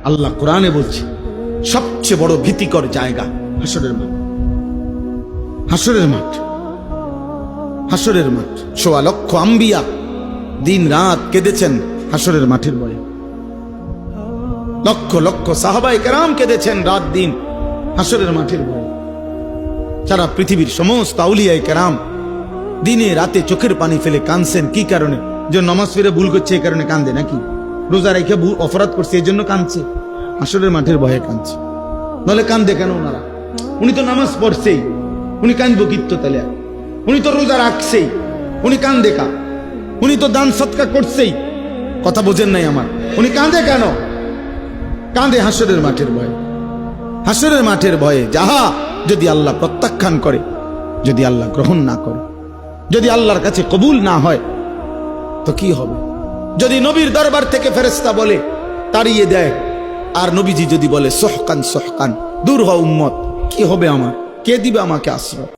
আল্লাহ কোরআনে বলছে সবচেয়ে বড় ভীতিকর জায়গা হাসরের মাঠ। হাসরের মাঠ, হাসরের মাঠ। ১.৫ লক্ষ আম্বিয়া দিন রাত কেঁদেছেন হাসরের মাঠের ভয়ে। লক্ষ লক্ষ সাহাবায়ে কেরাম কেঁদেছেন রাত দিন হাসরের মাঠের ভয়ে। সারা পৃথিবীর সমস্ত আউলিয়ায়ে কেরাম দিনে রাতে চোখের পানি ফেলে কাঁদছেন। কি কারণে? যে নামাজ ফিরে ভুল করছে এই কারণে কান্দে নাকি? রোজা রেখে অপরাধ করছে এই জন্য কাঁদছে? হাসরের মাঠের ভয়ে কাঁদছে। নাহলে কান্দে কেন ওনারা? উনি তো নামাজ পড়ছেই, উনি কান্দবো কিত্ত তাহলে? উনি তো রোজা রাখছেই, উনি কান্দে কা? উনি তো দান সৎকা করছেই। কথা বোঝেন নাই আমার? উনি কাঁদে কেন? কাঁদে হাসরের মাঠের ভয়ে। হাসরের মাঠের ভয়ে যাহা যদি আল্লাহ প্রত্যাখ্যান করে, যদি আল্লাহ গ্রহণ না করে, যদি আল্লাহর কাছে কবুল না হয় তো কি হবে? যদি নবীর দরবার থেকে ফেরেশতা বলে তাড়িয়ে দেয়, আর নবীজি যদি বলে সহকান সহকান, দূর হও উম্মত, কি হবে আমার? কে দিবে আমাকে আশ্রয়?